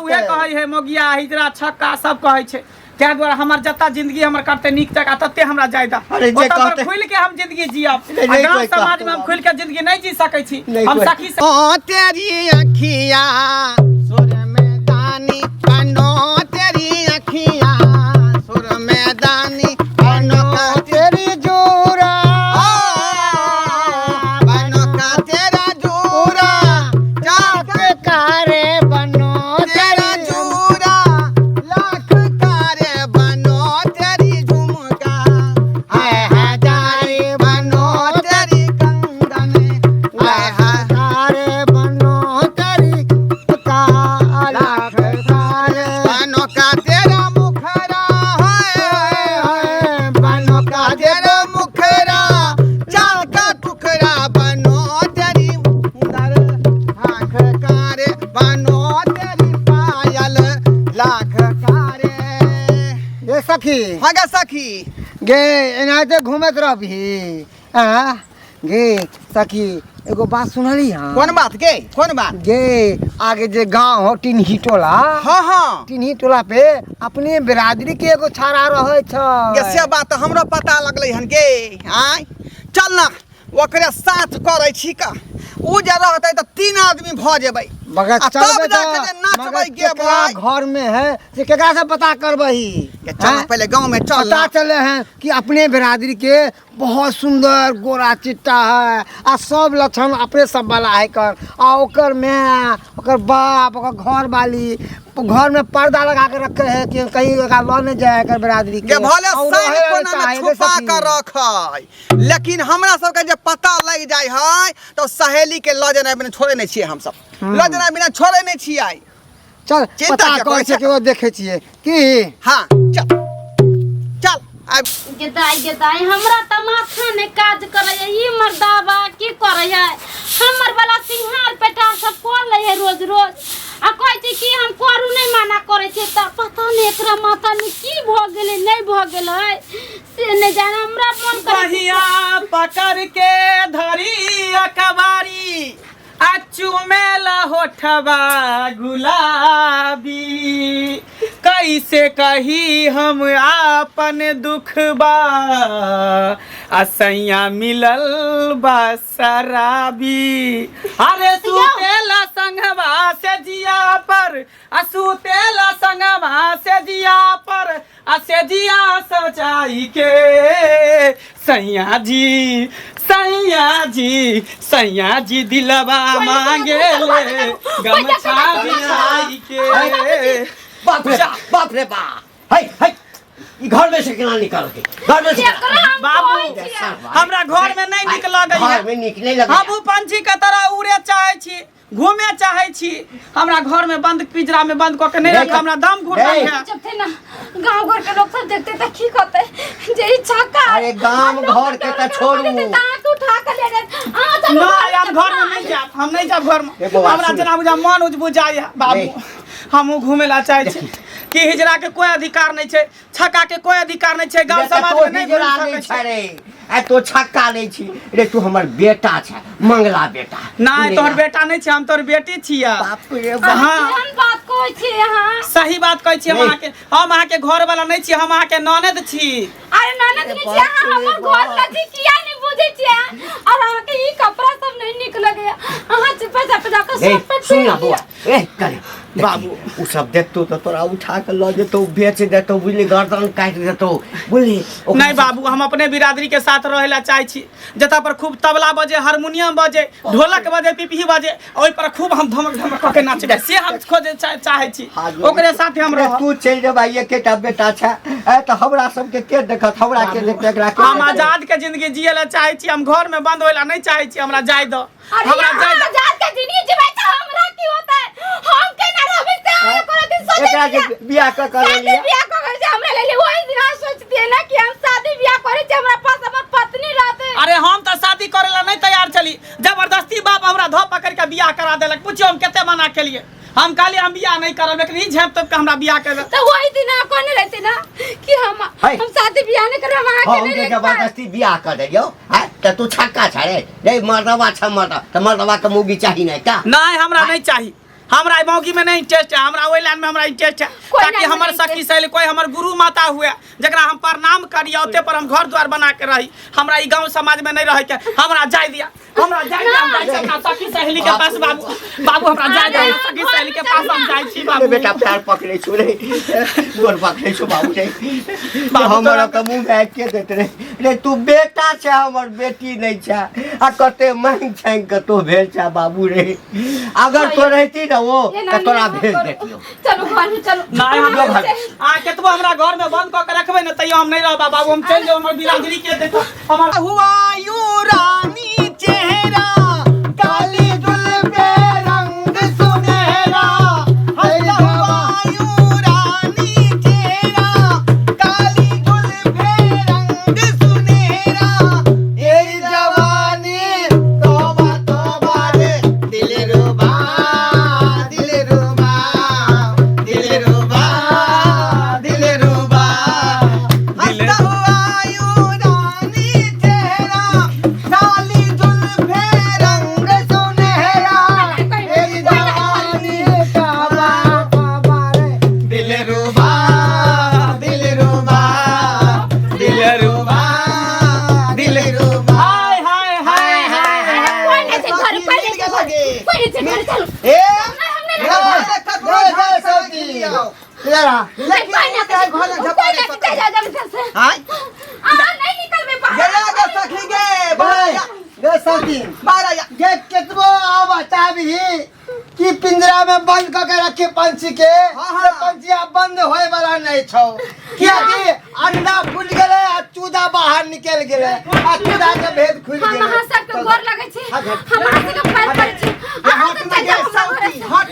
उहे कहै है मोगिया हिजरा छक्का सब कहै छै त्या द्वारा हमर जत्ता जिंदगी हमर करते नीक तक तते हमरा जायदा ओतऽ खुल के हम जिंदगी जियब गांव समाज में हम खुल के जिंदगी नहीं जी सकै छी हम सखी से ओ तेरी अखियां सुर में दानी बनो तेरी अखियां सुर में दानी बनो तेरी जोरा बनो का तेरा जोरा जात कारे बनो तेरा जोरा लाख कारे बनो तेरी झुमका हाय हजारे बनो तेरी कंगन हाय हजारे बनो तेरी का लाख कारे बनो का तेरा मुखरा हाय बनो का तेरा मुखरा चाल का टुकड़ा बनो तेरी मुंदर आँख कारे बनो तेरी पायल लाख कारे ये सखी हाँ गे सखी गे एनाते घूमत रहबी गे सखी एगो बात सुनली हां कौन बात गे कौन बात गे आगे जे गांव हो टिन्ही टोला हाँ हाँ टिन्ही टोला पे अपने बिरादरी के एगो छाड़ा रहे छ गे से बात हमरो पता लगलै हन गे आय चल ना ओकरे साथ करै छी का उ जे रहतै त 3 आदमी भ जेबै मगर आ चलबे तब जाके जे नाचबै गे केकरा भाई घर में है से केकरा से पता करबही के चल पहले गांव में चल पता चले हैं कि अपने बिरादरी के बहुत सुंदर गोरा चिट्टा है आ सब लक्षण अपने सब वाला है कर आ ओकर में ओकर बाप ओकर घर वाली घर में पर्दा लगा के रखे है कि कहीं लगा लो नहीं जाए कर बिरादरी गे भले साइन कोना में छुपा कर रखै लेकिन हमरा सब के जे पता लग जाय है तो सहेली के ल जेना बिना छोड़े नहीं छियै हम सब ल जेना बिना छोड़े नहीं छियै चल चिंता पता क्या कर करै से छै? के वो देखे छिए कि हां चल चल आब गेदाई हमरा त माथा ने काज करे ई मर्दावा की करे है हमर वाला सिंहार पेटा सब कर ले है रोज रोज आ कहै छै कि हम करू नहीं माना करे छै त पता नहीं एकरा माथा में की भ गेलै नहीं भ गेलै से नहीं जाने हमरा मन करे बहिया पकड़ के धरी अखबारी अचू मेला होठवा गुलाबी कैसे कही हम आपन दुखबा असैया मिलल बा शराबी अरे सुतेला संगवा से जिया पर असुतेला संगवा से जिया पर असे जिया सचाई के सैया जी दिलवा मांगे ले गमछा बिछाई के बाप रे बा हाय ई घर में से केना निकल के घर में से बाबू हमरा घर में नहीं निक लगै घर में निक नहीं लगे हम पंछी के तरह उड़े चाहे छी घूमे चाहे छी हमरा घर में बंद पिंजरा में बंद क के नहीं रख हमरा दम घुटै है जब थे ना गांव घर के लोग सब देखते त की कहते जे ई छक्का अरे गांव घर के त छोड़ू दांत उठा के ले जाए चलो नहीं हम घर में नहीं जाब हम नहीं जाब घर में हमरा जना बुझा मन बुझाय बाबू हमहू घूमे ला चाहे छी कि हिजरा के कोई अधिकार नहीं छे छक्का के कोई अधिकार नहीं छे गांव समाज में नहीं घुम सकै छै रे आ तो छक्का नहीं छी रे तू हमर बेटा छै मंगला बेटा नहीं तोहर बेटा नहीं छे हम तोहर बेटी छिया बाप रे बाप हां हम बात कहै छी यहां सही बात कहै छी हम अहाँ के घर वाला नहीं छी हम अहाँ के ननद छी अरे ननद नहीं छी अहाँ हमर घर लगी किया नहीं बुझै छी और अहाँ के ई कपड़ा सब नहीं निक लगे अहाँ चुप के सब पे सुन ना बुआ ए करे बाबू उ सब देखतो तो तोरा उठा के ल जेतो बेच देतो बुझली गर्दन काट देतो बुझली नहीं बाबू हम अपने बिरादरी के साथ रहेला चाहे छी जता पर खूब तबला बजे हारमोनियम बजे ढोलक बजे पिपही बजे ओइ पर खूब हम धमक धमक क के नाचबे से हम खोजे चाहे छी ओकरे साथे हम रह तू चल जेबा ये केटा बेटा छै ए त हमरा सब के देखत हमरा के देख एकरा के हम आजाद के जिंदगी जियला चाहे छी हम घर में बंद होइला नहीं चाहे छी हमरा जाय दो हमरा आजाद के जिंदगी जीबै त हमरा की होता है हम के ना रहबै से कोनो दिन सोचे एकरा के बियाह क कर लिया बियाह क कर जे हमरा ले ओइ दिन सोचती है ना कि हम शादी बियाह करे छी हमरा पास हमर पत्नी रहते अरे हम तो शादी करेला नहीं तैयार चली जबरदस्ती बाप हमरा धो पकड़ के बियाह करा देलक पूछियो हम केते मना केलिए हम कहली हम बियाह नहीं करब लेकिन ई झेप तब के हमरा बियाह कर तो वही दिन कोने रहते ना कि हम शादी बियाह नहीं करब वहां के नहीं हम जबरदस्ती बियाह कर दियो है त तू छक्का छ रे रे मर्दवा छ मर्द त मर्दवा के मुगी चाहिए नहीं का नहीं हमरा नहीं चाहिए हमरा मौगी में नहीं इंटरेस्ट है, हमरा ओई लाइन में हमरा इंटरेस्ट है ताकि हमर सखी सहेली कोई हमर गुरु माता हुए जकरा हम प्रणाम करिए ओते पर हम घर द्वार बना के रही। हमरा ई गांव समाज में नहीं रह के हमरा जाय दिया, हमरा जाय दिया, हम जाय अपना सखी सहेली के पास। बाबू हमरा जाय दिया, सखी सहेली के पास हम जाय छी। बाबू बेटा पैर पकड़े छु रे, गोर पकड़े छु बाबू रे। हमरा त मुंह में के देत रे रे तू बेटा छे हमर बेटी नहीं छे आ कते मांग छांग के तो भेल छे बाबू रे। अगर तो रहती ना वो त तोरा भेज देतियो। चलो घर में चलो। नहीं हम लोग आ केतबो हमरा घर में बंद क के रखबे न तइयो हम नहीं रहबा बाबू। हम चल जाऊ, हमर बिरादरी के देखो हमर हुआयूं रानी चेहरा काली जुल्फे रंग सुनहरा। हुआयूं रानी चेहरा काली जुल्फे रंग सुनहरा। ये जवानी तौबा तौबा रे दिलरुबा दिलरुबा दिलरुबा दिलरुबा। हंसता हुआयूं रानी चेहरा काली जुल्फे रंग सुनहरा। ये जवानी तौबा तौबा रे दिलरुबा दिलरुबा दिलरुबा दिलरुबा। हाय हाय हाय हाय। कोई नहीं से घर कोई नहीं से घर चलो। ए नहीं निकल में बाहर। केतबो आवा चाबी कि पिंजरा में बंद करके रखे पंछी के, हाँ। पंछी अब बंद होए वाला नहीं छौ। क्या कि अंडा फूट गेले आ चूजा बाहर निकल गेले आ चूजा के भेद खुल गेले। हम सबके गोर लगै छी, हमरा से के पैर पड़ छी। अहाँ से चल जाओ हट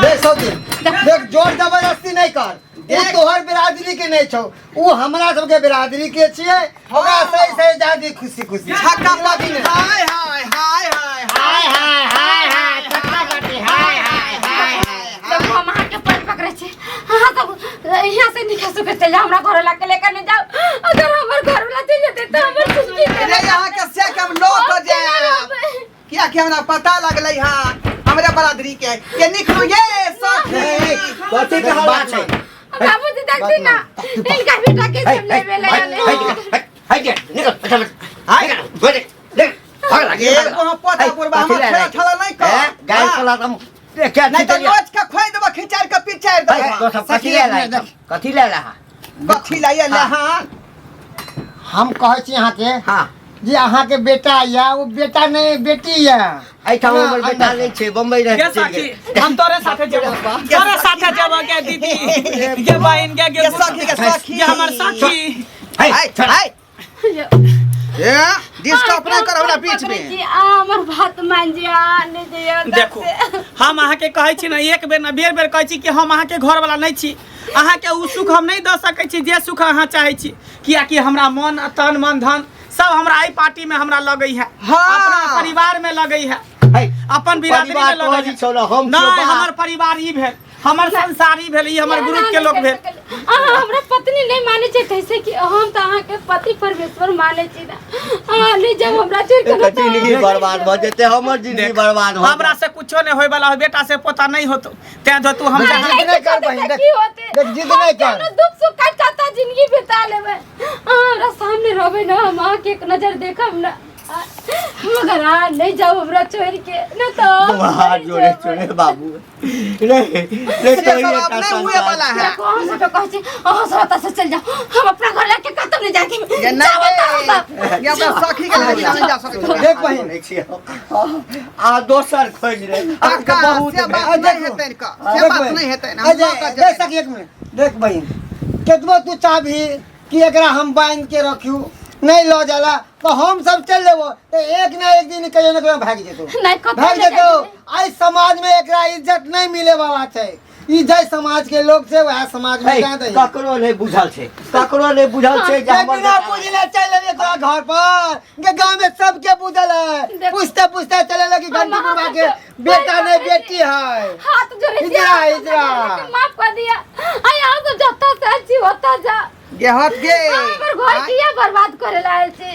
देख सौती देख जोर जबरदस्ती नहीं कर। वो तोहर बिरादरी के नहीं छौ, वो हमरा सबके बिरादरी के छिए। हमरा सही सही जादी खुशी खुशी छक्का पाटी हाय हाय हाय हाय हाय हाय हाय हाय चक्का पाटी हाय हाय हाय हाय। जब हम अहाँ के पैर पकड़े छी, अहाँ सब यहाँ से निकल सके चल जाओ, हमरा घर वाला के लेकर नहीं जाओ। अगर हमर घर वाला चल जेते तो हमर खुशी के रे यहाँ के से के हम लोग हो जाए। क्या कि हमरा पता लगलै हां हमरा बरादरी के ये निकलो ये सखी कथि के बात है? बाबूजी देखती ना इनका बेटा के सब लेवे ले हाय दे निकल हाय गोरे ले भाग लगे ये वहां पता पुरबा हम खेला ठला नहीं कर गाय चला तुम क्या नहीं तो रोज का खोई देबा खिचार के पिचार देबा। तो सब कथि ले ला कथि ले ला कथि लाइए ले हां हम कहै छी अहाँ के हां जी अहाँ के बेटा या वो बेटा नहीं बेटी या आई ठाम हमर बेटा नहीं छे बम्बई रह के सखी हम तोरे साथे जेबो, तोरे साथे जेबो के दीदी के बहन के सखी ये हमर सखी। हाय हाय ये डिस्टर्ब नहीं कर हमरा बीच में। जी हमर बात मान जिया ने दियो। देखो हम अहाँ के कहै छी ना एक बेर ना बेर बेर कहै छी कि हम अहाँ के घर वाला नहीं छी। अहाँ के उ सुख हम नहीं द सकै छी जे सुख अहाँ चाहै छी। किया कि हमरा मन तन मन धन सब हमरा आई पार्टी में हमरा लगई है, अपना परिवार में लगई है, अपन बिरादरी में लगई है। नहीं हमर परिवार ही भेल, हमर संसारी भेल, ई हमर ग्रुप के लोग भेल। हमरा पत्नी नहीं माने छै कैसे कि हम त अहाँ के पति परमेश्वर माने छी ना। अहाँ नहीं जब हमरा छोड़ के जिंदगी बर्बाद भ जेते, हमर जिंदगी बर्बाद हो। हमरा से कुछो नहीं होय वाला हो, बेटा से पोता नहीं होतो ते जो तू हम नहीं कर बहिन देख जिद नहीं कर। दुख सुख काटता जिंदगी बिता लेबे। हमरा सामने रहबे ना हम अहाँ के एक नजर देखब ना। मगर नहीं जाओ हमरा छोड़ के ना तो हाथ जोड़े जोड़े बाबू रे रे तो ये अपने हुए वाला है। कौन से तो कहछी अहाँ सब से चल जाओ, हम अपना घर लेके कतम नहीं जाके ये नहीं ये अपना सखी के लेके नहीं जा सकते। देख बहिन नहीं छी आ दोसर खोज रे काका से बात नहीं हेतै का से बात नहीं हेतै ना। देख सक एक मिनट देख बहिन केतबो तू चाहबी कि एकरा हम बांध के रखियो नहीं लो जाला तो हम सब चल लेबो तो एक ना एक दिन कहियो न कहियो भाग जेतो नहीं कतम भाग जेतो। आई समाज में एकरा इज्जत नहीं मिले वाला छै। ई जय समाज के लोग से वह समाज में जा दे ककरो नहीं बुझल छे, ककरो नहीं बुझल छे जे हमर बिना बुझले चल ले तोरा घर पर के गांव में सबके बुझल है। पूछते पूछते चले लगी घंटी बुढ़वा के बेटा नहीं बेटी है। हाथ जोड़े इधरा इधरा माफ कर दिया। आई हम सब जत्ता से अच्छी होता जा ये हट गे हमर घर किया बर्बाद करे लायल छी।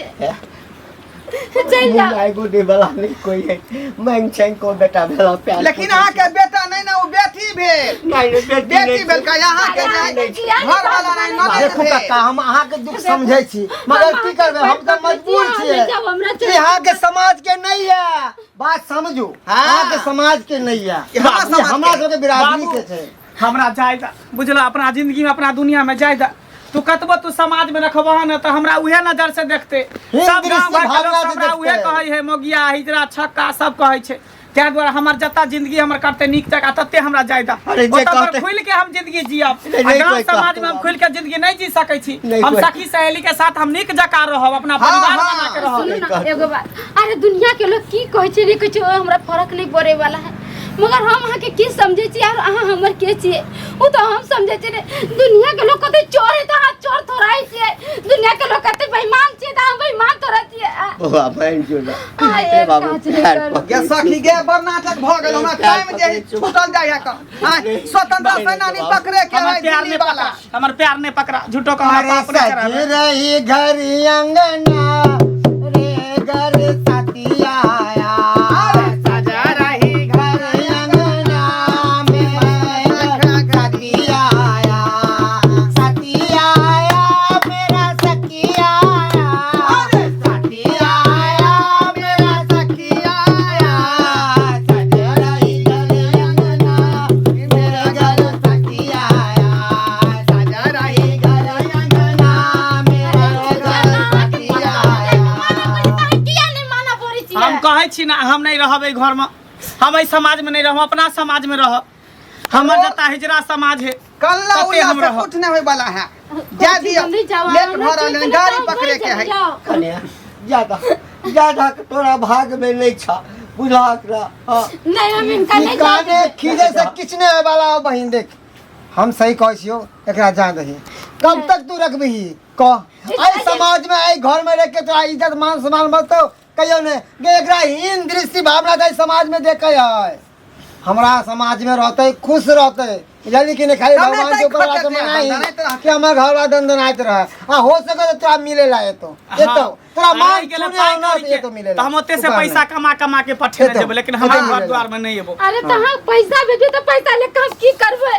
चल जाओ। मुंह गुडी वाला नहीं कोई है मैं चैन को बेटा भेला प्यार लेकिन अहाँ के बेटा नहीं ना, वो बेटी भेल। नहीं बेटी भेल का यहाँ के घर वाला नहीं ननद देखू भेल। काका हम अहाँ के दुख समझे छी मगर की करबे हम तो मजबूर छियै जब हमरा कि यहाँ के समाज के नहीं है बात समझू हाँ। यहाँ के समाज के नहीं है यहाँ समाज के। हमरा सबके बिरादरी बाबू, के छै हमरा जायदा बुझला अपना जिंदगी में अपना दुनिया में जायदा तू कतबो तू समाज में रखबह न तो हमरा उहे नजर से देखते सब दृष्टि गांव घर के भावना लोग से हमरा उहे देखते। कहै है मोगिया हिजरा छक्का सब कहै छै तै द्वारा हमर जत्ता जिंदगी हमर करते नीक तक तत्ते हमरा जायदा अरे जे ओतऽ पर कहते- खुल के हम जिंदगी जियब नहीं, आ गांव कोई समाज कहते में हम बाबू। खुल के जिंदगी नहीं जी सकै छी नहीं, हम कोई- सखी सहेली के साथ हम नीक जका रहब अपना हाँ, परिवार हाँ, बना के रहब सुनू ना एगो बात, अरे दुनिया के लोग की कहै छै रे कुछ हमरा फर्क नहीं पड़े वाला है मगर हम अहाँ के की समझे छी और अहाँ हमर के छिए उ तो हम समझे छी रे दुनिया के लोग कहते चोर है तो हाथ चोर थोड़ाई छिए दुनिया के लोग कहते बेईमान छिए तो हम बेईमान थोड़ा छिए ओह बहन जोड़ा हाँ, ए एक बाबू काज नहीं प्यार करू। गे सखी गे बड़ नाटक भ गेल हमरा टाइम जे छूटल जाय है का स्वतंत्रता सेनानी पकड़े के हमर है प्यार दिल्ली ने वाला पकड़ा हमर प्यार ने पकड़ा झूठो का अरे पाप नहीं करा सखी रही घर अंगना रे घर सतिया सजा रही घर अंगना में सतिया सतिया मेरा सखिया सतिया मेरा सखिया सजा रही घर अंगना मेरा घर सतिया सजा रही घर अंगना मेरा घर सतिया किया नहीं माना पड़ी छिए हम कहै छी ना हम नहीं रहब एहि घर में हम एहि समाज में नहीं रहब अपना समाज में रहब हमर जता हिजरा समाज है कल्ला तते उल्ला हम से रहब। कुछ नहीं होय वाला है जा दियो जल्दी जाओ, लेट हमरा भर रहल ठीक है, है, गाड़ी जाओ, पकड़े के है जाओ। कन्या ज्यादा ज्यादा के तोरा भाग में नहीं छा बुझा रहा हाँ नहीं हम इनका नहीं काने जाने खीजे से किछ नहीं होय वाला हो बहिन देख हम सही कहै छियो एकरा जान दही कब तक तू रखबही कह आई समाज में आई घर में रह के तोरा इज्जत मान सम्मान मतो कहियो ने गे एकरा हीन दृष्टि भावना दे समाज में देखे है हमरा समाज में रहते खुश रहते यानी कि नहीं खाली तब भगवान नहीं के ऊपर खटते बात थे, मनाई दंदनाइत रहते। कि हमार घर वाला दंदनाइत रहे आ हो सके तो तोरा मिले ला ये तो तोरा मान चुने होना ये तो मिले तो हम ओते से पैसा कमा के पठे ये तो- देबे लेकिन ये तो हमारे घर मिलेला। द्वार में नहीं एबो अरे तो हम पैसा भेजो तो पैसा लेके हम की करबे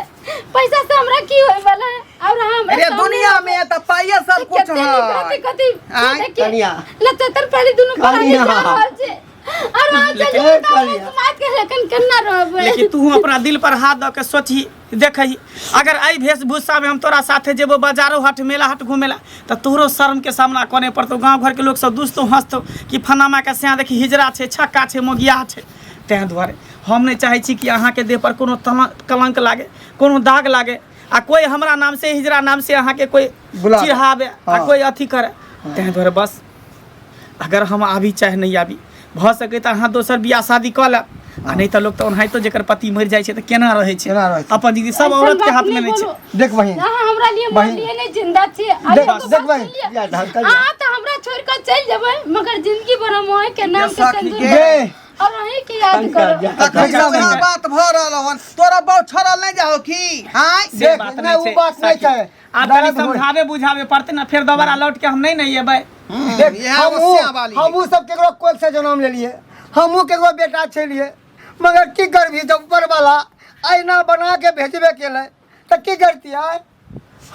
पैसा से हमरा की होय वाला है और हम अरे दुनिया में तो पाइए सब कुछ कथी है कथी आँय, देखिए कनिया। लचतर पहले दोनों पर कनिया। जा रहल छै और वहां चल लेकिन जाओ तो कनिया। समाज के लेकिन करना रहबे लेकिन तू अपना दिल पर हाथ दऽ के सोचही देखही अगर एहि वेशभूषा में हम तोरा साथे जेबो बाजारो हाट मेला हाट घूमेला तो तोहरो शर्म के सामना करे पड़तौ गांव घर के लोग सब दुस्तो हंसतौ कि फनामा के से देखी हिजरा छै छक्का छै मोगिया छै तें दुआरे हम नहीं चाहे छी कि अहाँ के देह पर कोनो कलंक लागे कोनो दाग लागे आ कोई हमरा नाम से हिजरा नाम से अहाँ के कोई बुलावे। चिढ़ावे आ हाँ। कोई अथी करे तें दुआरे बस अगर हम आबी चाहे नहीं आबी भऽ सकै तऽ अहाँ दोसर बियाह शादी कऽ लेब आ नहीं तो लोग तो ओनाहितो जेकर पति मरि जाइ छै तऽ केना रहै छै केना रहै छै? अपन दीदी सब औरत के हाथ में नहीं छै देख बहिन हां हमरा लिए बहिन। मोर लिए नहीं जिंदा छी देख बहिन, या ढंकल हां तो हमरा छोड़ के चल जेबै मगर जिंदगी भर हम ओहे के नाम के सखी सिंदूर गे। गे और वही के याद करो तखन से वहाँ बात भ रहल हन तोरा बहुत छड़ल नहीं जाओ की हां से देख, बात नहीं, नहीं वो छै बात नहीं साकी। छै। आब कनी दर्द होय। समझावे बुझावे पड़ते ना फिर दोबारा लौट के हम नहीं एबै देख यह अवश्य वाली हमहू सब केकरो कोख से जन्म लेलिए हमहू केकरो बेटा छलिए मगर की करबी जब ऊपर वाला आईना बना के भेजबे केले त की करतिया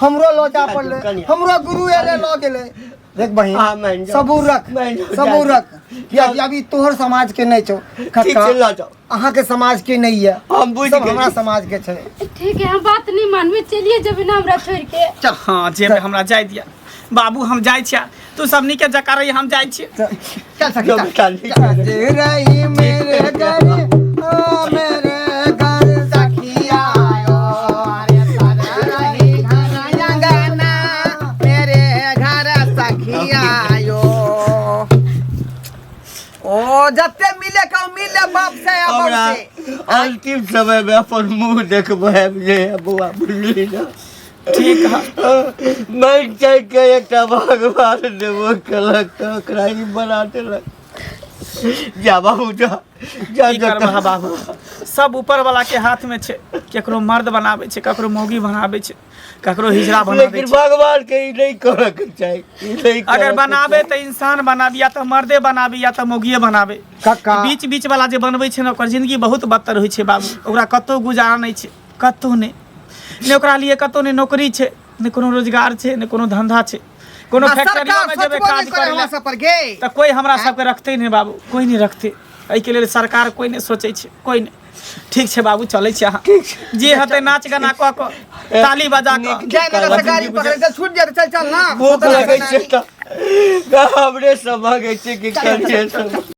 हमरो लोजा पड़ले कनिया। हमरो गुरु एले लो गेले देख बहिन हाँ, मान जाओ। सबूर रख मान जाओ, सबूर जा। रख या अभी तोहर समाज के नहीं छौ ठीक छै लऽ जाओ अहाँ के समाज के नहीं है हम बुझि सब गेली। हमरा समाज के छै ठीक है हम बात नहीं मानबे चलिए जब ना हमरा छोड़ के हाँ जेबे हमरा जाय दिया बाबू हम जाय छिया तू सबनी के जकार हम जाय छियै चल सखी जो चल। बेटा नहीं दे रही मेरे घर ओ मेरे घर सखिया अरे सदा रही घर अंगना मेरे घर सखिया आयो ओ जते मिले का मिले बाप से या हमरा बाप से अंतिम समय में अपन मुंह देखबै जे बुआ बुझली ना ठीक है मैं चाह के एकटा भगवान देबो केलक तऽ ओकरा ही बना देलक जा बाबू जा जा की करबह बाबू सब ऊपर वाला के हाथ में छै केकरो मर्द बनाबै छै, ककरो मौगी बनाबै छै, ककरो हिजड़ा बना दै लेकिन छै। भगवान के ई नहीं करे के चाहिए, ई नहीं करे अगर के बनाबे तो इंसान बनाबी, या तो मर्दे बनाबी या तो मौगिए बनाबे। काका बीच बीच वाला जे बनबै छै ने ओकर जिंदगी बहुत बदतर होइ छै बाबू। ओकरा कतौ गुजारा नहीं छै, कतौ नहीं, ने ओकरा लिए कतौ नहीं नौकरी छै, ने कोनो रोजगार छै, ने कोनो धंधा छै। कोनो आ फैक्ट्री सरकार में जेबे सोचबो काज नहीं करे करे हमरा सब पर गे। तो कोई हमरा सबके रखते नहीं बाबू, कोई नहीं रखते। एहि के लेल सरकार कोई नहीं सोचे छै, कोई नहीं। ठीक छै बाबू, चलै छी अहाँ जे हेतै नाच गाना कऽ कऽ ताली बजा कऽ। जयनगर से गाड़ी पकड़े चल, छूट जाए चल चल ना। भूख लगे छै त हमरे सब भागे छै कि करिए सब।